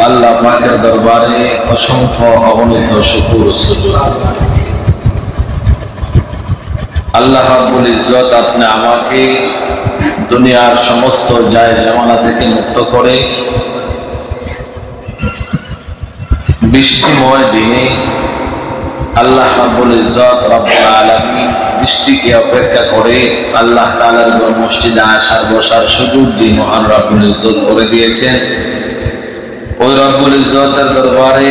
আল্লাহ পাকের দরবারে অসংখ্য অগণিত শুকর ও সুজুদ। আল্লাহ রাব্বুল ইজ্জত আপনি আমাকে দুনিয়ার সমস্ত জায় জামানা থেকে মুক্ত করে বৃষ্টিময় দিনে আল্লাহ রাব্বুল ইজ্জত রব্বুল আলামিন বৃষ্টিকে অপেক্ষা করে আল্লাহ তাআলার মসজিদে আসার বসার সুযোগ দিয়ে মহান রব্বুল ইজ্জত করে দিয়েছেন। ওই রব্বুল ইজ্জতের দরবারে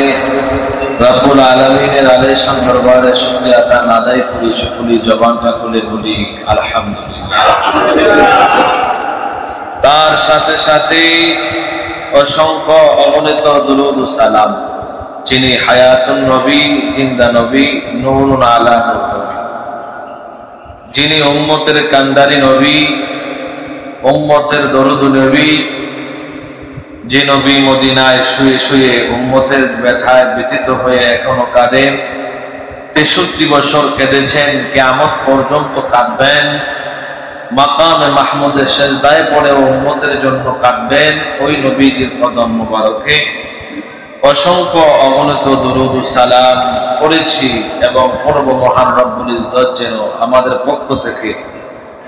রব্বুল আলামিনের আলিশান দরবারে শুকরিয়া আদায় করি, সকলেই জবানটা খুলে বলি আলহামদুলিল্লাহ। তার সাথে সাথে অসংখ্য অগণিত দুরূদ ও সালাম যিনি হায়াতুন নবী, জিন্দা নবী, নূরুন আলা নূর নবী, যিনি উম্মতের কান্দারি নবী, উম্মতের দরুদ নবী, যে নবী মদিনায় শুয়ে শুয়ে উম্মতের ব্যথায় ব্যথিত হয়ে এখনো কাঁদেন, 63 বছর কেঁদেছেন, কিয়ামত পর্যন্ত কাঁদবেন, মাকামে মাহমুদের সেজদায় পড়ে উম্মতের জন্য কাঁদবেন। ওই নবীজির কদম মুবারকে অসংখ্য অগণিত দুরূদ ও সালাম করেছি এবং পড়ব। মহান রব্বুল ইজ্জত যেন আমাদের পক্ষ থেকে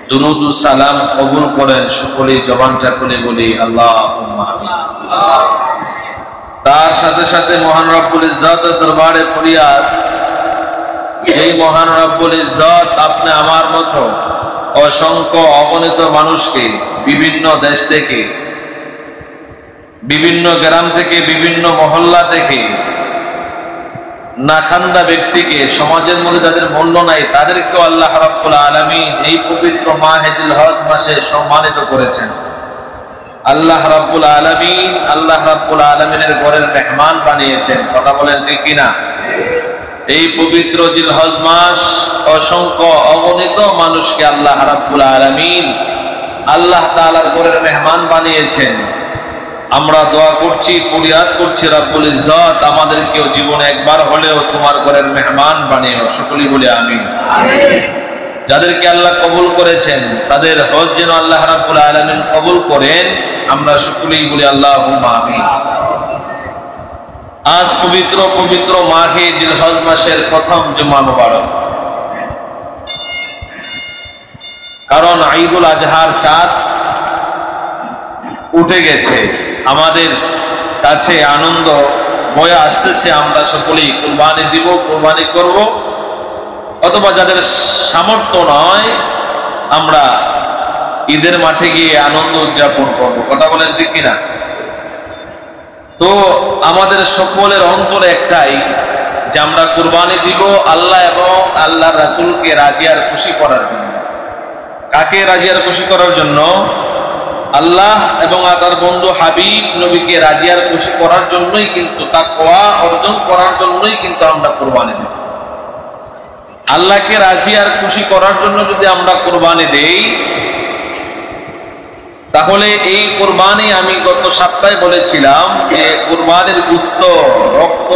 দুরূদ ও সালাম কবুল করেন। সকলেই জবানটা খুলে বলি আল্লাহুম্মা আমিন। তার সাথে সাথে মহান রব্বুল ইজ্জতের দরবারে ফরিয়াদ, এই মহান রব্বুল ইজ্জত আপনি আমার মতো অসংখ্য অগণিত মানুষকে বিভিন্ন দেশ থেকে, বিভিন্ন গ্রাম থেকে, বিভিন্ন মহল্লা থেকে, নাখান্দা ব্যক্তিকে, সমাজের মধ্যে যাদের মূল্য নাই তাদেরকেও আল্লাহ রাব্বুল আলামিন এই পবিত্র মাহে জিলহজ মাসে সম্মানিত করেছেন। আল্লাহ রাব্বুল আলামিনের ঘরের মেহমান বানিয়েছেন। কথা বলেন ঠিক কিনা? এই পবিত্র জিলহজ মাস অসংখ্য অগণিত মানুষকে আল্লাহ রাব্বুল আলামিন আল্লাহ তাআলার ঘরের মেহমান বানিয়েছেন। আমরা দোয়া করছি, ফরিয়াদ করছি, রব্বুল ইজ্জত আমাদেরকেও জীবনে একবার হলেও তোমার ঘরের মেহমান বানিও। সকলেই বলে আমিন। যাদেরকে আল্লাহ কবুল করেছেন তাদের হজ যেন আল্লাহ রাব্বুল আলামিন কবুল করেন। আমরা সকলেই বলি আল্লাহুম্মা আমিন। আজ পবিত্র পবিত্র মাহে জিলহজ মাসের প্রথম জুমা মুবারক, কারণ ঈদুল আজহার চাঁদ উঠে গেছে, আমাদের কাছে আনন্দ বয়ে আসতেছে। আমরা সকলেই কুরবানি দিব, কুরবানি করব, অথবা যাদের সামর্থ্য নয় আমরা ঈদের মাঠে গিয়ে আনন্দ উদযাপন করব। কথা বলেন ঠিক কিনা? তো আমাদের সকলের অন্তরে একটাই যে আমরা কুরবানি দিব আল্লাহ এবং আল্লাহর রাসূলকে রাজি আর খুশি করার জন্য। কাকে রাজি আর খুশি করার জন্য? আল্লাহ এবং তার বন্ধু হাবিব নবীকে রাজি আর খুশি করার জন্যই কিন্তু, তাকওয়া অর্জন করার জন্যই কিন্তু আমরা কুরবানি দেব। আল্লাহকে রাজি আর খুশি করার জন্য যদি আমরা কুরবানি দেই, তাহলে এই কুরবানি, আমি গত সপ্তাহে বলেছিলাম যে কুরবানির গোশত, রক্ত,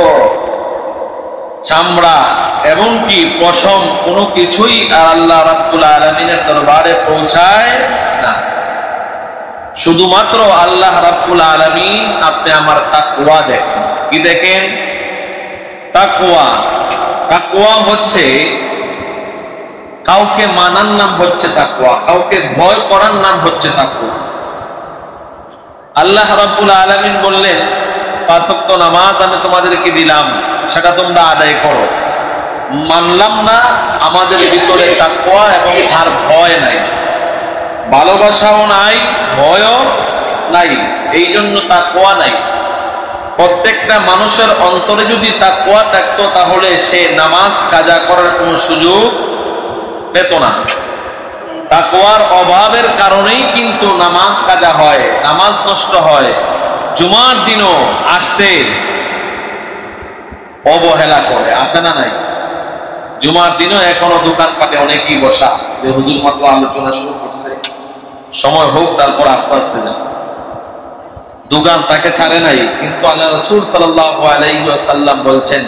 চামড়া এবং কি পশম কোনো কিছুই আল্লাহ রাব্বুল আলামিনের দরবারে পৌঁছায় না। শুধুমাত্র আল্লাহ রাব্বুল আলামিন আপনি আমার তাকওয়া দেখেন। কি দেখেন? তাকওয়া। তাকওয়া হচ্ছে কাউকে মানার নাম হচ্ছে তাকওয়া, কাউকে ভয় করার নাম হচ্ছে তাকওয়া। আল্লাহ রাব্বুল আলামিন বললেন 5 ওয়াক্ত নামাজ আমি তোমাদেরকে দিলাম, সেটা তোমরা আদায় করো। মানলাম না, আমাদের ভিতরে তাকওয়া এবং তার ভয় নাই, ভালোবাসাও নাই, ভয়ও নাই, এই জন্য তাকওয়া নাই। প্রত্যেকটা মানুষের অন্তরে যদি তাকওয়া থাকতো তাহলে সে নামাজ কাজা করার কোনো সুযোগ পেত না। তাকওয়ার অভাবের কারণেই কিন্তু নামাজ কাজা হয়, নামাজ নষ্ট হয়। জুমার দিনও আসতে অবহেলা করে, আছে না নাই? জুমার দিনও এখনো দোকানপাটে অনেকেই বসা, যে হুজুর মাত্র আলোচনা শুরু করছে, সময় হোক তারপর আস্তে আস্তে যান। দোকান তাকে ছাড়ে নাই, কিন্তু আল্লাহ রাসূল সাল্লাল্লাহু আলাইহি ওয়াসাল্লাম বলছেন,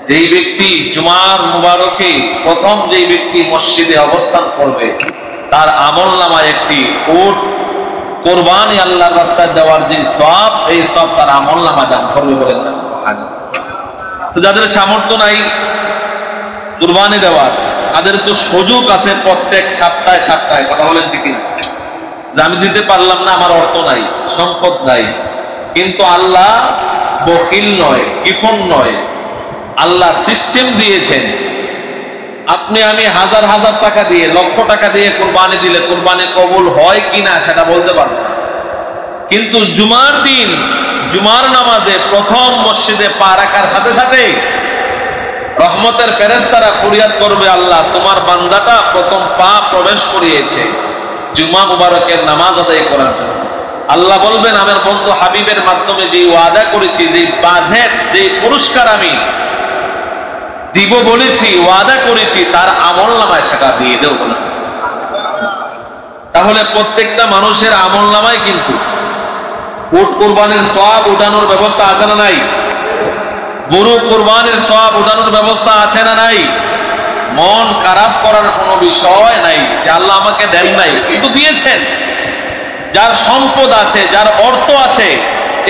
যেই ব্যক্তি জুমার মুবারকে প্রথম যেই ব্যক্তি মসজিদে অবস্থান করবে তার আমলনামায় একটি উট কোরবানি আল্লাহর রাস্তায় দেওয়ার যে সওয়াব, এই সওয়াব তার আমলনামা দান করবে, বলেন না সুবহানাল্লাহ। তো যাদের সামর্থ্য নাই কুরবানি দেওয়ার, তাদের তো সুযোগ আছে প্রত্যেক সপ্তাহে সপ্তাহে, কথা বলেন ঠিক না, যে আমি দিতে পারলাম না, আমার অর্থ নাই, সম্পদ নাই, কিন্তু আল্লাহ বকিল নয়, কিফন নয়, আল্লাহ সিস্টেম দিয়েছেন। আপনি আমি হাজার হাজার টাকা দিয়ে, লক্ষ টাকা দিয়ে কুরবানি দিলে কুরবানি কবুল হয় কিনা সেটা বলতে পারবো না, কিন্তু জুমার দিন জুমার নামাজে প্রথম মসজিদে পা রাখার সাথে সাথে রহমতের ফেরেশতারা ফরিয়াদ করবে, আল্লাহ তোমার বান্দাটা প্রথম পা প্রবেশ করিয়েছে জুমা মুবারকের নামাজ আদায় করার জন্য। আল্লাহ বলবেন, আমার বন্ধু হাবিবের মাধ্যমে যে ওয়াদা করেছি, যে বাজেট, যে পুরস্কার আমি দিব বলেছি, ওয়াদা করেছি, তার আমলনামায় সেটা দিয়ে দেব। তাহলে প্রত্যেকটা মানুষের আমলনামায় কিন্তু উট কুরবানির সওয়াব উঠানোর ব্যবস্থা আছে না নাই? গরু কুরবানির সওয়াব উঠানোর ব্যবস্থা আছে না নাই? মন খারাপ করার কোনো বিষয় নাই যে আল্লাহ আমাকে দেন নাই, কিন্তু দিয়েছেন। যার সম্পদ আছে, যার অর্থ আছে,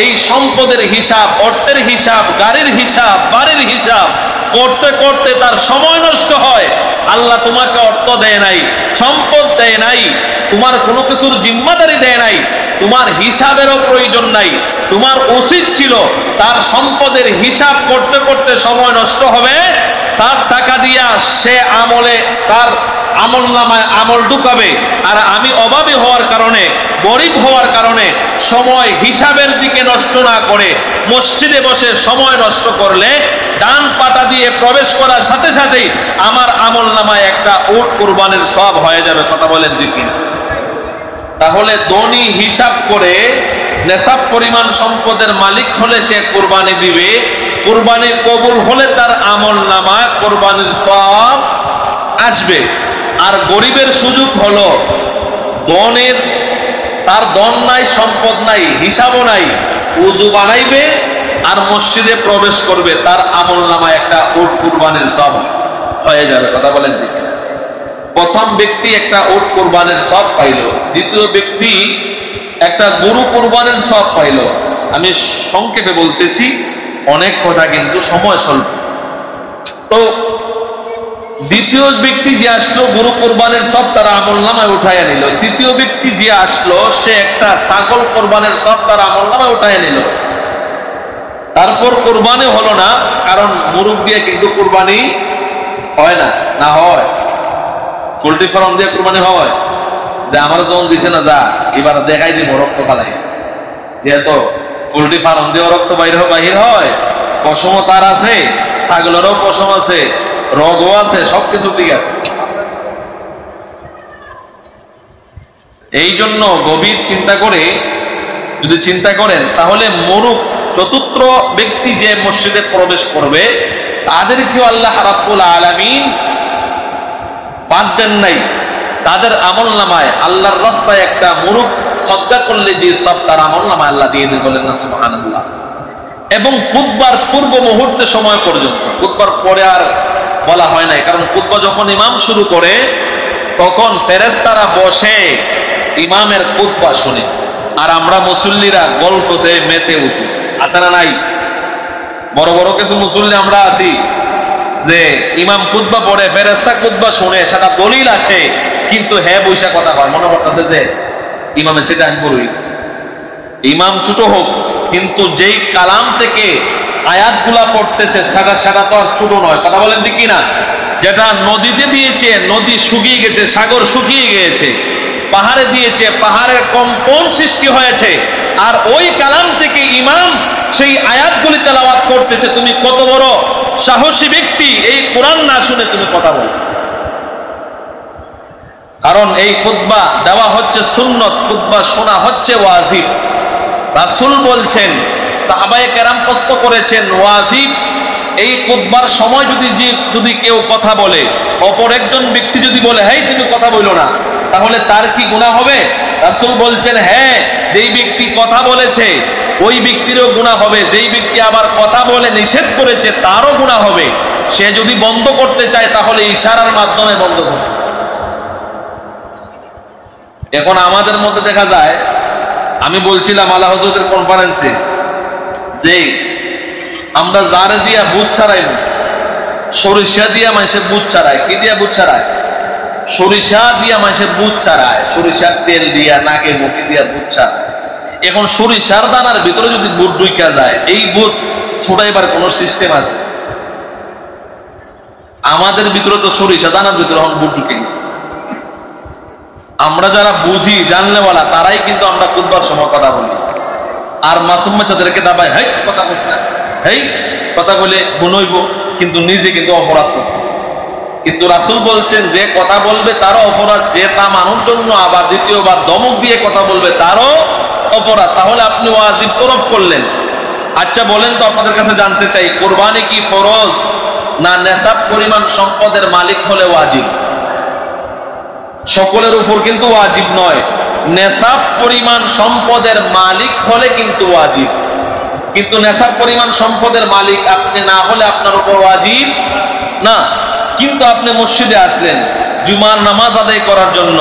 এই সম্পদের হিসাব, অর্থের হিসাব, গাড়ির হিসাব, বাড়ির হিসাব করতে করতে তার সময় নষ্ট হয়। আল্লাহ তোমাকে অর্থ দেয় নাই, সম্পদ দেয় নাই, তোমার কোনো কিছুর জিম্মাদারি দেয় নাই, তোমার হিসাবেরও প্রয়োজন নাই। তোমার উচিত ছিল তার সম্পদের হিসাব করতে করতে সময় নষ্ট হবে, তার টাকা দিয়া সে আমলে, তার আমলনামায় আমল ঢুকাবে। আর আমি অভাবী হওয়ার কারণে, গরিব হওয়ার কারণে সময় হিসাবের দিকে নষ্ট না করে মসজিদে বসে সময় নষ্ট করলে ডান পাটা দিয়ে প্রবেশ করার সাথে সাথেই আমার আমলনামায় একটা উট কুরবানির সওয়াব হয়ে যাবে। কথা বলেন ঠিক কিনা? তাহলে ধনী হিসাব করে নেশাব পরিমাণ সম্পদের মালিক হলে সে কুরবানি দিবে, কুরবানি কবুল হলে তার আমলনামায় কুরবানির সওয়াব আসবে। আর গরিবের সুযোগ হলো, ধনের তার ধন নাই, সম্পদ নাই, হিসাবও নাই, উযু বানাইবে আর মসজিদে প্রবেশ করবে, তার আমলনামায় একটা উট কুরবানির সওয়াব হয়ে যাবে। কথা বলেন ঠিক? প্রথম ব্যক্তি একটা উট কুরবানির সওয়াব পাইল, দ্বিতীয় ব্যক্তি একটা গরু কুরবানির সওয়াব পাইল। আমি সংক্ষেপে বলতেছি, অনেক কথা কিন্তু সময় স্বল্প। তো দ্বিতীয় ব্যক্তি যে আসলো গরু কুরবানির সওয়াব তার আমলনামায় উঠাইয়া নিল, তৃতীয় ব্যক্তি যে আসলো সে একটা ছাগল কুরবানির সওয়াব তার আমলনামায় উঠাইয়া নিল। তারপর কুরবানি হলো না, কারণ মুরগ দিয়ে কিন্তু কুরবানি হয় না, না হয় পোল্ট্রি ফার্ম দিয়ে কুরবানি হয়। যে আমার যখন দিছে না, যা এবার দেখাই দিব রক্ত ফালাই, যেহেতু পোল্ট্রি ফার্ম দিয়ে রক্ত বাহির হয়, পশমও তার আছে, ছাগলেরও পশম আছে, রগও আছে, সবকিছু ঠিক আছে। এই জন্য গভীর চিন্তা করে যদি চিন্তা করেন, তাহলে মুরগ চতুর্থ ব্যক্তি যে মসজিদে প্রবেশ করবে তাদেরকেও আল্লাহ রাব্বুল আলামিন বাদ দেন নাই। তাদের আমলনামায় আল্লাহর রাস্তায় একটা মুরগ সদকা করলে যে সব তার আমলনামায় আল্লাহ দিয়ে দেন, বলেন না সুবহানাল্লাহ। এবং খুতবার পূর্ব মুহূর্তে সময় পর্যন্ত, খুতবার পরে আর বলা হয় নাই, কারণ খুতবা যখন ইমাম শুরু করে তখন ফেরেশতারা বসে ইমামের খুতবা শুনে, আর আমরা মুসল্লিরা গল্পতে মেতে উঠি, আছে না নাই? বড় বড় কিছু মুসল্লি আমরা আছি যে ইমাম খুতবা পড়ে, ফেরেশতা খুতবা শুনে, সেটা দলিল আছে, কিন্তু হ্যাঁ বৈশা কথা কয়, মনে করতেছে যে ইমামের চেয়ে আমি বড় হয়েছি। ইমাম ছোট হোক, কিন্তু যেই কালাম থেকে আয়াতগুলা পড়তেছে সেটা তো আর ছোট নয়। কথা বলেন ঠিক কিনা? যেটা নদীতে দিয়েছে, নদী শুকিয়ে গেছে, সাগর শুকিয়ে গিয়েছে, পাহাড়ে দিয়েছে, পাহাড়ের কম্পন সৃষ্টি হয়েছে, আর ওই কালাম থেকে ইমাম সেই আয়াতগুলি তেলাওয়াত করতেছে। তুমি কত বড় সাহসী ব্যক্তি, এই কোরআন না শুনে তুমি কথা বলো। কারণ এই খুতবা দেওয়া হচ্ছে সুন্নত, খুতবা শোনা হচ্ছে ওয়াজিব। রাসূল বলছেন, সাহাবায়ে কেরাম প্রশ্ন করেছেন, ওয়াজিব এই খুতবার সময় যদি কেউ কথা বলে, অপর একজন ব্যক্তি যদি বলে হেই তুমি কথা বলো না, তাহলে তার কি গুনাহ হবে? রাসূল বলছেন, হ্যাঁ, যেই ব্যক্তি কথা বলেছে ওই ব্যক্তিরও গুনাহ হবে, যেই ব্যক্তি আবার কথা বলে নিষেধ করেছে তারও গুনাহ হবে। সে যদি বন্ধ করতে চায় তাহলে ইশারার মাধ্যমে বন্ধ করবে। এখন আমাদের মধ্যে দেখা যায়, আমি বলছিলাম আলা হযরতের কনফারেন্সে, যে আমরা জারে দিয়া বুধ ছাড়াই, সরিষা দিয়া মানুষে বুধ ছাড়ায়। কি দিয়া বুধ ছাড়ায়? সরিষা দিয়া মানুষে বুধ ছাড়ায়, সরিষার তেল দিয়া নাকে মুখে দিয়া বুধ ছাড়ায়। এখন সরিষার দানার ভিতরে যদি বুধ ঢুইকা যায়, এই বুধ ছোড়াইবার কোন সিস্টেম আছে? আমাদের ভিতরে তো সরিষা দানার ভিতরে এখন বুধ ঢুকে গেছে। আমরা যারা বুঝি জানলেওয়ালা তারাই কিন্তু আমরা খুতবার সময় কথা বলি, আর মাসুম বাচ্চাদেরকে দাবাই হেই কথা বলিস না, হেই কথা বলে গুনইব, কিন্তু নিজে কিন্তু অপরাধ করতেছে। কিন্তু রাসূল বলছেন যে কথা বলবে তারও অপরাধ, যে তা মানুষ জন্য আবার দ্বিতীয়বার দমক দিয়ে কথা বলবে তারও অপরাধ। তাহলে আপনি ওয়াজিব তরফ করলেন। আচ্ছা বলেন তো, আপনাদের কাছে জানতে চাই, কুরবানি কি ফরজ না নেসাব পরিমাণ সম্পদের মালিক হলে ওয়াজিব? সকলের উপর কিন্তু ওয়াজিব নয়, নেসাব পরিমাণ সম্পদের মালিক হলে কিন্তু ওয়াজিব। কিন্তু নেসাব পরিমাণ সম্পদের মালিক আপনি না হলে আপনার উপর ওয়াজিব না। কিন্তু আপনি মসজিদে আসলেন জুমার নামাজ আদায় করার জন্য,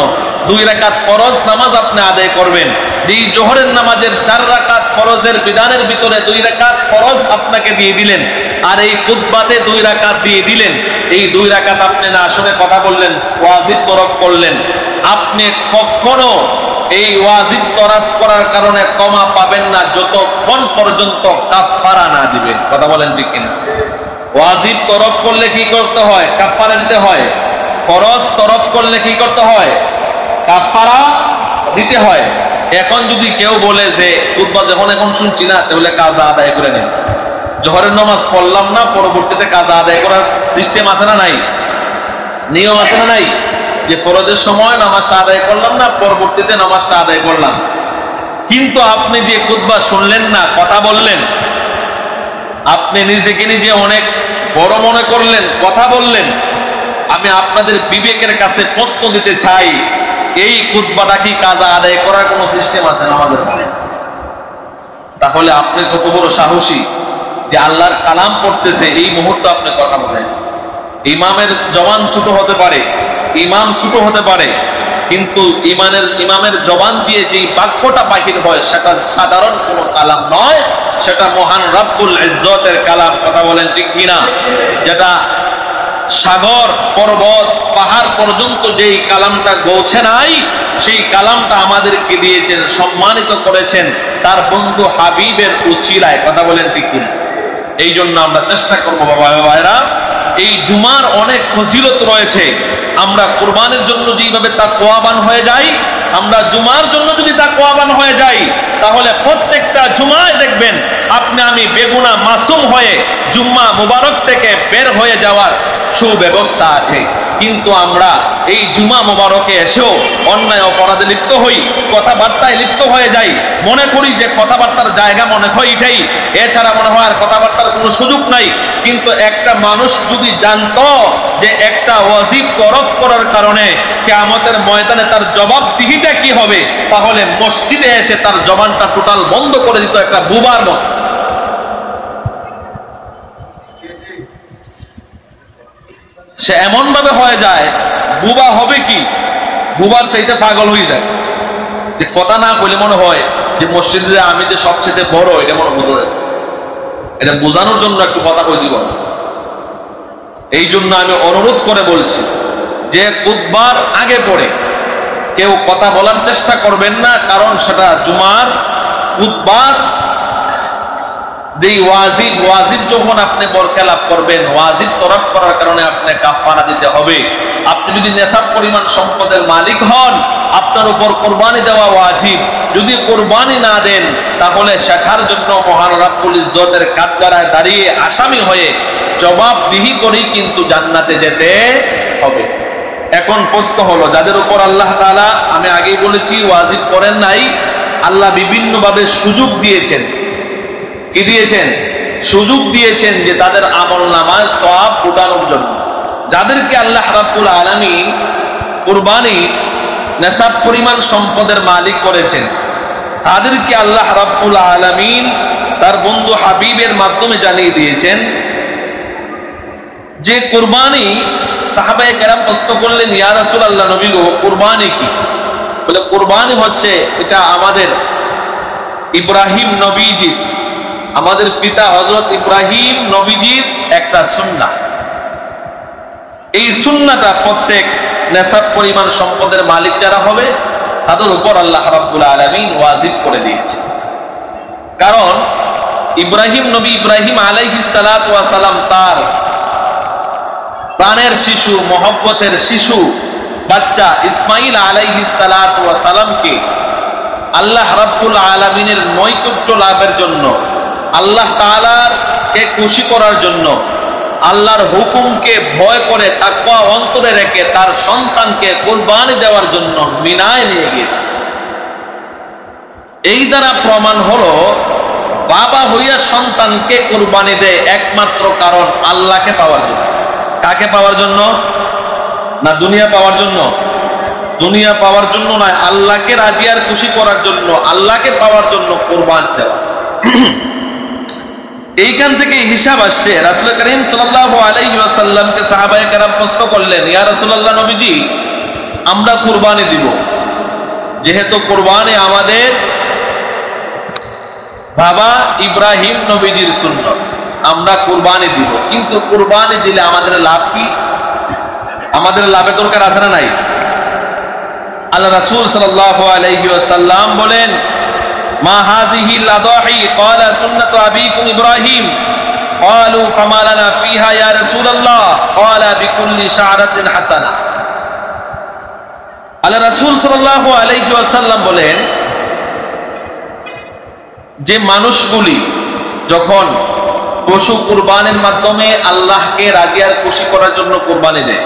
2 রাকাত ফরজ নামাজ আপনি আদায় করবেন। যেই জোহরের নামাজের 4 রাকাত ফরজের বিধানের ভিতরে 2 রাকাত ফরজ আপনাকে দিয়ে দিলেন, আর এই খুতবাতে 2 রাকাত দিয়ে দিলেন। এই 2 রাকাত আপনি না শুনে কথা বললেন, ওয়াজিব তরফ করলেন। আপনি কখনো এই ওয়াজিব তরফ করার কারণে ক্ষমা পাবেন না যতক্ষণ পর্যন্ত কাফারা না দিবেন। কথা বলেন ঠিক কিনা? ওয়াজিব তরফ করলে কি করতে হয়? কাফারা দিতে হয়। ফরজ তরফ করলে কি করতে হয়? কাফারা দিতে হয়। এখন যদি কেউ বলে যে খুতবা যখন এখন শুনছি না, তাহলে কাজা আদায় করে নেন, জোহরের নামাজ পড়লাম না, পরবর্তীতে কাজা আদায় করার সিস্টেম আছে না নাই? নিয়ম আছে না নাই? যে ফরজের সময় নামাজটা আদায় করলাম না, পরবর্তীতে নামাজটা আদায় করলাম। কিন্তু আপনি যে খুতবা শুনলেন না, কথা বললেন, আপনি নিজেকে নিজে অনেক বড় মনে করলেন, কথা বললেন। আমি আপনাদের বিবেকের কাছে প্রশ্ন দিতে চাই, এই খুতবাটা কি কাজা আদায় করার কোনো সিস্টেম আছে না আমাদের? তাহলে আপনি কত বড় সাহসী যে আল্লাহর কালাম পড়তেছে, এই মুহূর্তে আপনি কথা বলেন। ইমামের জবান ছোট হতে পারে, ইমাম ছোট হতে পারে, কিন্তু ইমামের জবান দিয়ে যে বাক্যটা বাহির হয় সেটা সাধারণ কোনো কালাম নয়, সেটা মহান রব্বুল ইজ্জতের কালাম। কথা বলেন ঠিক কিনা? যেটা সাগর পর্বত পাহাড় পর্যন্ত যেই কালামটা পৌঁছে নাই, সেই কালামটা আমাদেরকে দিয়েছেন, সম্মানিত করেছেন তার বন্ধু হাবিবের উসিলায়। কথা বলেন ঠিক কিনা? এই জন্য আমরা চেষ্টা করবো বাবা ভাইরা, এই জুমার অনেক ফজিলত রয়েছে। আমরা কুরবানির জন্য যেভাবে তাকওয়াবান হয়ে যাই, আমরা জুমার জন্য যদি তাকওয়াবান হয়ে যাই, তাহলে প্রত্যেকটা জুমায় দেখবেন আপনি আমি বেগুনা মাসুম হয়ে জুম্মা মুবারক থেকে বের হয়ে যাওয়ার সুব্যবস্থা আছে। কিন্তু আমরা এই জুমা মুবারকে এসেও অন্যায় অপরাধে লিপ্ত হই, কথাবার্তায় লিপ্ত হয়ে যাই, মনে করি যে কথাবার্তার জায়গা মনে হয় এটাই, এছাড়া মনে হয় আর কথাবার্তার কোনো সুযোগ নাই। কিন্তু একটা মানুষ যদি জানতো যে একটা ওয়াজিব তরফ করার কারণে কিয়ামতের ময়দানে তার জবাবদিহিটা কি হবে, তাহলে মসজিদে এসে তার জবানটা টোটাল বন্ধ করে দিত একটা বুবার মতো। সে এমন ভাবে হয়ে যায়, বুবা হবে কি, বুবার চাইতে পাগল হয়ে যায়, যে কথা না বলে মনে হয় যে মসজিদে আমি যে সবচেয়ে বড়, এটা মনে বোঝে। এটা বোঝানোর জন্য একটু কথা কই দিব। এই জন্য আমি অনুরোধ করে বলছি যে খুতবার আগে পড়ে কেউ কথা বলার চেষ্টা করবেন না, কারণ সেটা জুমার খুতবার যেই ওয়াজিব যখন আপনি বরখেলাপ করবেন, ওয়াজিব তরফ করার কারণে আপনি কাফারা দিতে হবে। আপনি যদি নেসাব পরিমাণ সম্পদের মালিক হন, আপনার উপর কুরবানি দেওয়া ওয়াজিব। যদি কুরবানি না দেন, তাহলে শেখার জন্য মহান রব্বুল ইজ্জতের কাঠগড়ায় দাঁড়িয়ে আসামি হয়ে জবাবদিহি করেই কিন্তু জান্নাতে যেতে হবে। এখন প্রশ্ন হলো, যাদের উপর আল্লাহ তাআলা, আমি আগেই বলেছি, ওয়াজিব করেন নাই, আল্লাহ বিভিন্নভাবে সুযোগ দিয়েছেন। কি দিয়েছেন? সুযোগ দিয়েছেন যে তাদের আমলনামায় সওয়াব উঠানোর জন্য। যাদেরকে আল্লাহ রাব্বুল আলামিন কুরবানি নেসাব পরিমাণ সম্পদের মালিক করেছেন, তাদেরকে আল্লাহ রাব্বুল আলামিন তার বন্ধু হাবিবের মাধ্যমে জানিয়ে দিয়েছেন যে কুরবানি। সাহাবায়ে কেরাম প্রশ্ন করলেন, ইয়া রাসূলুল্লাহ, নবী গো, কুরবানি কি? বলে কুরবানি হচ্ছে এটা আমাদের ইব্রাহিম নবীজি, আমাদের পিতা হযরত ইব্রাহিম নবীজির একটা সুন্নাহ। এই সুন্নাহটা প্রত্যেক নেসাব পরিমাণ সম্পদের মালিক যারা হবে তাদের উপর আল্লাহ রাব্বুল আলামিন ওয়াজিব করে দিয়েছে। কারণ ইব্রাহিম নবী ইব্রাহিম আলাইহিস সালাতু ওয়াস সালাম তার প্রাণের শিশু, মহব্বতের শিশু বাচ্চা ইসমাইল আলাইহিস সালাতু ওয়াস সালামকে আল্লাহ রাব্বুল আলামিনের নৈকট্য লাভের জন্য, আল্লাহ তাআলার কে খুশি করার জন্য, আল্লাহর হুকুমকে ভয় করে তাকওয়া অন্তরে রেখে তার সন্তানকে কুরবানি দেওয়ার জন্য মিনায় নিয়ে গিয়েছে। এই দ্বারা প্রমাণ হলো বাবা হইয়া সন্তানকে কুরবানি দেয় একমাত্র কারণ আল্লাহকে পাওয়ার জন্য। কাকে পাওয়ার জন্য? না দুনিয়া পাওয়ার জন্য? দুনিয়া পাওয়ার জন্য নয়, আল্লাহকে রাজি আর খুশি করার জন্য, আল্লাহকে পাওয়ার জন্য কুরবান দেওয়া। এইখান থেকে হিসাব আসছে। রাসূল করিম সাল্লাল্লাহু আলাইহি ওয়াসাল্লামকে সাহাবায়ে কেরাম প্রশ্ন করলেন, ইয়া রাসূলুল্লাহ নবীজি, আমরা কুরবানি দিব, যেহেতু কুরবানি আমাদের বাবা ইব্রাহিম নবীজির সুন্নাত, আমরা কুরবানি দিব, কিন্তু কুরবানি দিলে আমাদের লাভ কি? আমাদের লাভের দরকার আছে না নাই? আল্লাহ রাসূল সাল্লাল্লাহু আলাইহি ওয়াসাল্লাম বলেন, মা হাযিহি লাদাহি ক্বালা সুন্নাতু আবিকুম ইব্রাহিম ক্বালু ফামা লানা ফিহা ইয়া রাসূলুল্লাহ ক্বালা বিকুল্লি শা'রাতিন হাসানা। আল্লাহ রাসূল সাল্লাল্লাহু আলাইহি ওয়াসাল্লাম বলেন, যে মানুষগুলি যখন পশু কুরবানির মাধ্যমে আল্লাহকে রাজি আর খুশি করার জন্য কুরবানি দেয়,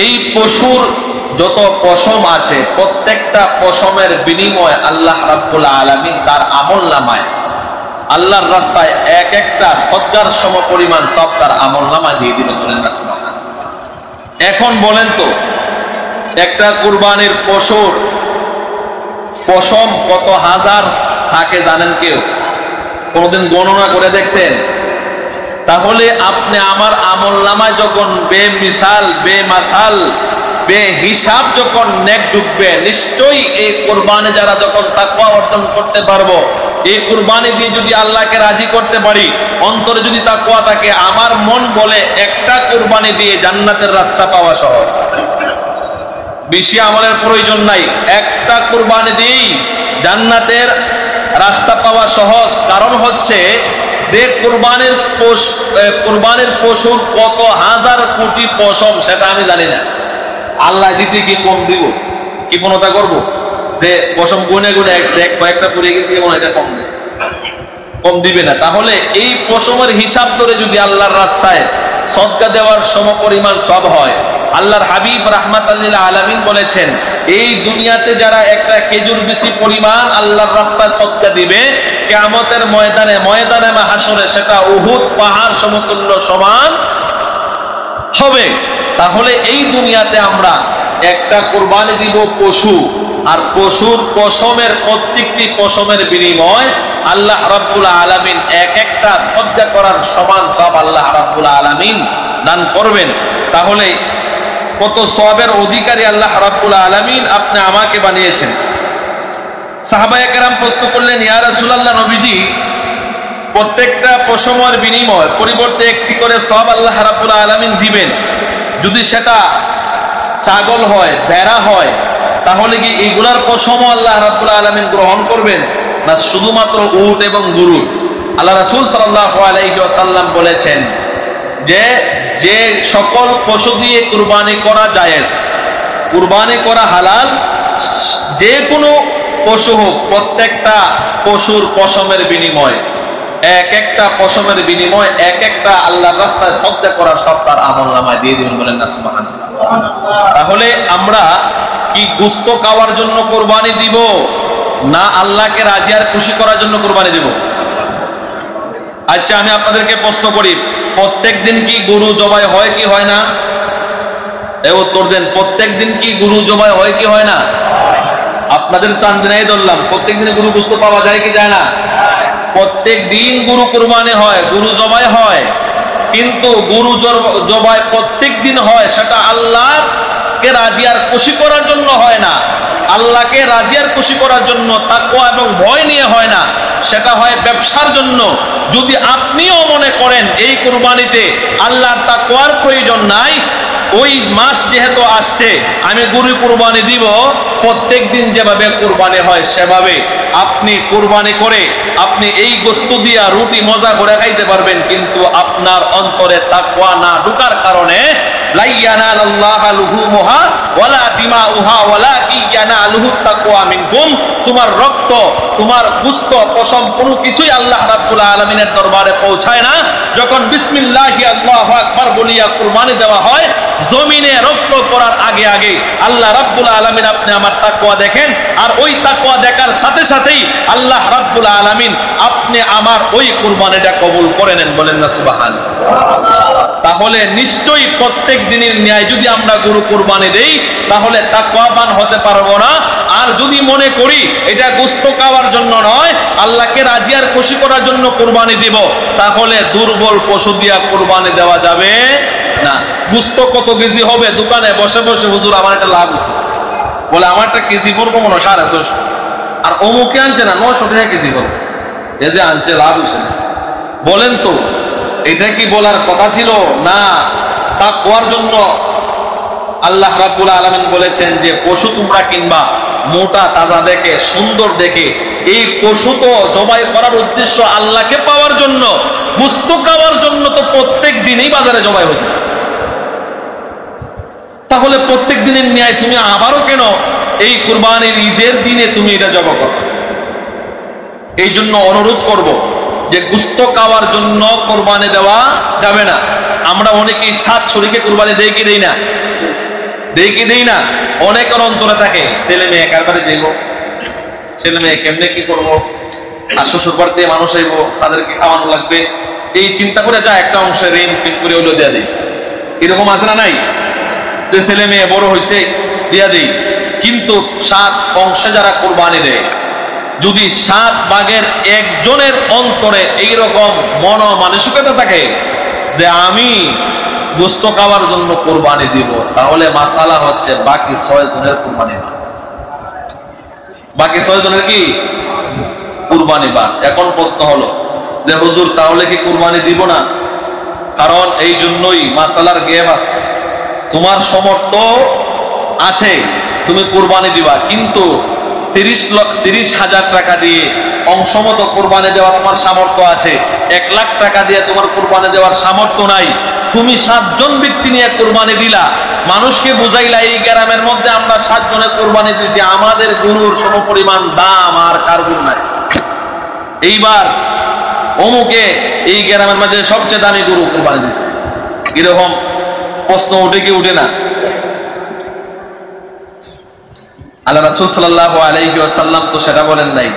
এই পশুর যত পশম আছে প্রত্যেকটা পশমের বিনিময়ে আল্লাহ রাব্বুল আলামিন তার আমলনামায়, আল্লাহর রাস্তায় এক একটা সদকার সমপরিমাণ সব তার আমলনামায় দিয়ে দিবেন। বলেন না সুবহানাল্লাহ। এখন বলেন তো, একটা কুরবানির পশুর পশম কত হাজার থাকে জানেন কেউ? কোনদিন গণনা করে দেখছেন? তাহলে আপনি আমার আমলনামায় যখন বেমিসাল, বেমাসাল, বেহিসাব যখন নেক ঢুকবে, নিশ্চয়ই এই কুরবানি যারা যখন তাকওয়া অর্জন করতে পারবো, এই কুরবানি দিয়ে যদি আল্লাহকে রাজি করতে পারি, অন্তরে যদি তাকওয়া থাকে, আমার মন বলে একটা কুরবানি দিয়ে জান্নাতের রাস্তা পাওয়া সহজ। বেশি আমলের প্রয়োজন নাই, একটা কুরবানি দিয়েই জান্নাতের রাস্তা পাওয়া সহজ। কারণ হচ্ছে যে কুরবানির পশুর কত হাজার কোটি পশম সেটা আমি জানি না। আল্লাহ দিতে কি কম দিব? কি পূর্ণতা করব? যে পশম গুনে গুনে কয়েকটা পুড়ে গেছি এবং এটা কম দিবে না। তাহলে এই পশমের হিসাব ধরে যদি আল্লাহর রাস্তায় সদকা দেওয়ার সমপরিমাণ সব হয়, আল্লাহর হাবিব রাহমাতাল লিল আলামিন বলেছেন, এই দুনিয়াতে যারা একটা খেজুর বিচি পরিমাণ আল্লাহর রাস্তায় সদকা দিবে, কিয়ামতের ময়দানে মাহশরে সেটা উহুদ পাহাড় সমতুল্য সমান হবে। তাহলে এই দুনিয়াতে আমরা একটা কুরবানি দিব পশু, আর পশুর পশমের প্রত্যেকটি পশমের বিনিময় আল্লাহ রাব্বুল আলামিন এক একটা সদকা করার সমান সব আল্লাহ রাব্বুল আলামিন দান করবেন। তাহলে কত সওয়াবের অধিকারী আল্লাহ রাব্বুল আলামিন আপনি আমাকে বানিয়েছেন। সাহাবায়ে কেরাম প্রশ্ন করলেন, ইয়া রাসূলুল্লাহ নবীজি, প্রত্যেকটা পশমের বিনিময় পরিবর্তে একটি করে সওয়াব আল্লাহ রাব্বুল আলামিন দিবেন, যদি সেটা ছাগল হয়, ভেড়া হয়, তাহলে কি এইগুলার পশম আল্লাহ রাব্বুল আলামিন গ্রহণ করবেন, না শুধুমাত্র উট এবং গরু? আল্লাহ রাসূল সাল্লাল্লাহু আলাইহি ওয়াসাল্লাম বলেছেন যে যে সকল পশু দিয়ে কুরবানি করা জায়েজ, কুরবানি করা হালাল, যে কোনো পশু হোক, প্রত্যেকটা পশুর পশমের বিনিময়, এক একটা পশমের বিনিময় এক একটা আল্লাহর রাস্তায় সদকা করার সব তার আমলনামায় দিয়ে দিবেন। বলেন না সুবহানাল্লাহ। তাহলে আমরা কি গোশত খাওয়ার জন্য কুরবানি দিব, না আল্লাহকে রাজি আর খুশি করার জন্য কুরবানি দিব? আচ্ছা, আমি আপনাদেরকে প্রশ্ন করি, প্রত্যেক দিন কি গরু জবাই হয় কি হয় না? এই উত্তর দেন। প্রত্যেক দিন কি গরু জবাই হয় কি হয় না? আপনাদের চান্দিনাই ধরলাম, প্রত্যেক দিনে গরু গোশত পাওয়া যায় কি যায় না? প্রত্যেক দিন গরু কুরবানি হয়, গরু জবাই হয়। কিন্তু গরু জবাই প্রত্যেক দিন হয়, সেটা আল্লাহকে রাজি আর খুশি করার জন্য হয় না, আল্লাহকে রাজি আর খুশি করার জন্য তাকওয়া এবং ভয় নিয়ে হয় না, সেটা হয় ব্যবসার জন্য। যদি আপনিও মনে করেন এই কুরবানিতে আল্লাহর তাকওয়ার প্রয়োজন নাই, ওই মাস যেহেতু আসছে আমি গরু কুরবানি দিব, প্রত্যেক দিন যেভাবে কুরবানি হয় সেভাবে আপনি কুরবানি করে আপনি এই গোশত দিয়া রুটি মজা করে খাইতে পারবেন, কিন্তু আপনার অন্তরে তাকওয়া না ঢোকার কারণে লা ইয়ানালাল্লাহু লুহুমুহা ওয়ালা দিমাউহা ওয়ালাকিন ইয়ানালুহুত তাকওয়া মিনকুম, তোমার রক্ত, তোমার গোশত, পশম কোনো কিছুই আল্লাহ রাব্বুল আলামিনের দরবারে পৌঁছায় না। যখন বিসমিল্লাহি আল্লাহু আকবার বলিয়া কুরবানি দেওয়া হয়, জমিনে রক্ত পড়ার আগে আগে আল্লাহ রাব্বুল আলামিন আপনি আমার তাকওয়া দেখেন, আর ওই তাকওয়া দেখার সাথে সাথেই আল্লাহ রাব্বুল আলামিন আপনি আমার ওই কুরবানিটা কবুল করে নেন। বলেন না সুবহানাল্লাহ। তাহলে নিশ্চয়ই প্রত্যেক দিনের ন্যায় যদি আমরা গরু কুরবানি দেই তাহলে তাকওয়াবান হতে পারবো না। আর যদি মনে করি এটা গোশত খাওয়ার জন্য নয়, আল্লাহকে রাজি আর খুশি করার জন্য কুরবানি দিব, তাহলে দুর্বল পশু দিয়া কুরবানি দেওয়া যাবে না। গোশত কত কেজি হবে দোকানে বসে বসে, হুজুর আমার একটা লাভ হয়েছে, বলে আমারটা কেজি পড়বো মনে 650, আর অমুকে আনছে না 900 টাকা কেজি বলে, এ যে আনছে লাভ হয়েছে না। বলেন তো এটা কি বলার কথা ছিল? না, তাকওয়ার জন্য আল্লাহ রাব্বুল আলামিন বলেছেন যে পশু তোমরা কিনবা মোটা তাজা দেখে, সুন্দর দেখে। এই পশু তো জবাই করার উদ্দেশ্য আল্লাহকে পাওয়ার জন্য, গোশত খাওয়ার জন্য তো প্রত্যেক দিনই বাজারে জবাই হচ্ছে। তাহলে প্রত্যেক দিনের ন্যায় তুমি আবারও কেন এই কুরবানির ঈদের দিনে তুমি এটা জবাই করো? এই জন্য অনুরোধ করব যে গোশত খাওয়ার জন্য কুরবানি দেওয়া যাবে না। আমরা অনেকেই সাত শরীকে কুরবানি দেই কি দেই না? দেই কি দেই না? অনেকের অন্তরে থাকে ছেলে মেয়ে কারবারে যাইব, ছেলে মেয়ে কেমনে কি করবো, আর শ্বশুর বাড়িতে মানুষ আইব, তাদেরকে খাওয়ানো লাগবে, এই চিন্তা করে যা একটা অংশে ঋণ ফিন করে হইলো দেয়া দেই। এরকম আছে না নাই? যে ছেলে মেয়ে বড় হয়েছে দিয়া দেই। কিন্তু 7 অংশে যারা কুরবানি দেয়, যদি 7 ভাগের একজনের অন্তরে এইরকম মন মানসিকতা থাকে যে আমি গোশত খাওয়ার জন্য কুরবানি দিব, তাহলে মাসালা হচ্ছে বাকি 6 জনের কুরবানি বাদ। বাকি 6 জনের কি কুরবানি বাদ। এখন প্রশ্ন হলো যে হুজুর তাহলে কি কুরবানি দিব না? কারণ এই জন্যই মাসালার গ্যাপ আছে। তোমার সমর্থ আছে, তুমি কুরবানি দিবা, কিন্তু 30,000 টাকা দিয়ে অংশমত কুরবানি দেওয়া তোমার সামর্থ্য আছে, 1 লাখ টাকা দিয়ে তোমার কুরবানি দেওয়ার সামর্থ্য নাই। তুমি 7 জন ব্যক্তি নিয়ে কুরবানি দিলা, মানুষকে বুঝাইলা এই গ্রামের মধ্যে আমরা 7 জনের কুরবানি দিছি, আমাদের গরুর সমপরিমাণ দাম আর কার গরু নাই। এইবার অমুকে এই গ্রামের মধ্যে সবচেয়ে দামি গরু কুরবানি দিছে, এরকম প্রশ্ন উঠে কি উঠে না? আল্লাহ রাসূল সাল্লাল্লাহু আলাইহি ওয়াসাল্লাম তো সেটা বলেন নাই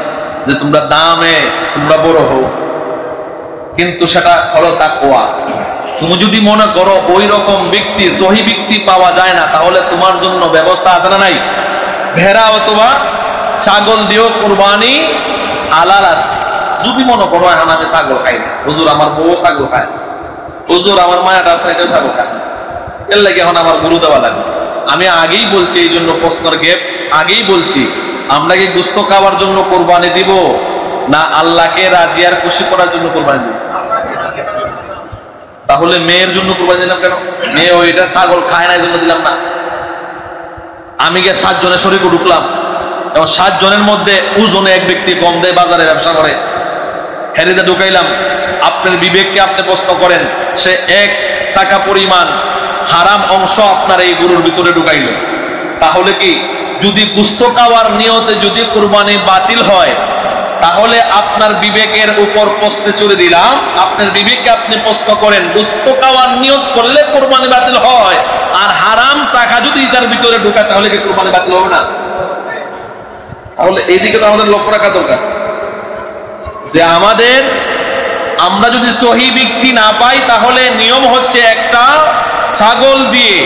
যে তোমরা দামে তোমরা বড় হও, কিন্তু সেটা হলো তাকওয়া। তুমি যদি মনে করো ওই রকম ব্যক্তি, সহি ব্যক্তি পাওয়া যায় না, তাহলে তোমার জন্য ব্যবস্থা আছে না নাই? ভেড়া অথবা ছাগল দিয়েও কুরবানি হালাল আছে। যদি মনে করো এখন আমি ছাগল খাই না, হুজুর আমার বউ ছাগল খায়, হুজুর আমার মায়াটা আছে এটাও ছাগল খায়, এর লাগে এখন আমার গরু দেওয়া লাগবে। আমি আগেই বলছি, এই জন্য প্রশ্নের গ্যাপ, আগেই বলছি আমরা কি গোশত খাওয়ার জন্য কুরবানি দিব না আল্লাহকে রাজি আর খুশি করার জন্য কুরবানি দিব? তাহলে মেয়ের জন্য কুরবানি দিলাম কেন? মেয়ে ওইটা ছাগল খায় না এই জন্য দিলাম না। আমি গিয়ে 7 জনের শরীকে ঢুকলাম, এবং 7 জনের মধ্যে ওজনে এক ব্যক্তি কম দেয়, বাজারে ব্যবসা করে, হেরিতে ঢুকাইলাম। আপনার বিবেককে আপনি প্রশ্ন করেন, সে 1 টাকা পরিমাণ হারাম অংশ আপনার এই গরুর ভিতরে ঢুকাইল, তাহলে কি যদি গোশত খাওয়ার নিয়তে যদি কুরবানি বাতিল হয়, তাহলে আপনার বিবেকের উপর প্রশ্ন চলে দিলাম, আপনার বিবেককে আপনি প্রশ্ন করেন, গোশত খাওয়ার নিয়ত করলে কুরবানি বাতিল হয়, আর হারাম টাকা যদি তার ভিতরে ঢোকায় তাহলে কি কুরবানি বাতিল হবে না? তাহলে এইদিকে তো আমাদের লক্ষ্য রাখা দরকার যে আমরা যদি সহি ব্যক্তি না পাই, তাহলে নিয়ম হচ্ছে একটা ছাগল দিয়ে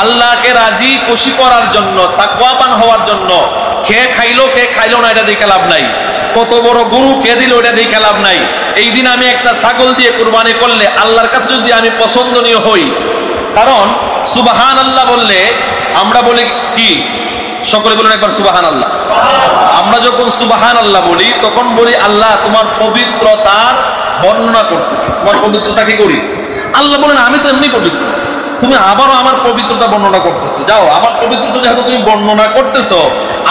আল্লাহকে রাজি খুশি করার জন্য, তাকওয়াবান হওয়ার জন্য, খেয়ে খাইলো না এটা দেখে লাভ নাই। কত বড় গরু কে দিল ওটা দেখে লাভ নাই। এই দিন আমি একটা ছাগল দিয়ে কুরবানি করলে আল্লাহর কাছে যদি আমি পছন্দনীয় হই, কারণ সুবহানাল্লাহ বললে আমরা বলি কি, সকলে বলুন একবার সুবহানাল্লাহ। আমরা যখন সুবহানাল্লাহ বলি তখন বলি আল্লাহ তোমার পবিত্রতার বর্ণনা করতেছি, তোমার পবিত্রতা কি করি। আল্লাহ বলেন আমি তো এমনি পবিত্র, তুমি আবারও আমার পবিত্রতা বর্ণনা করতেছো, যাও আমার পবিত্রতা যেহেতু তুমি বর্ণনা করতেছো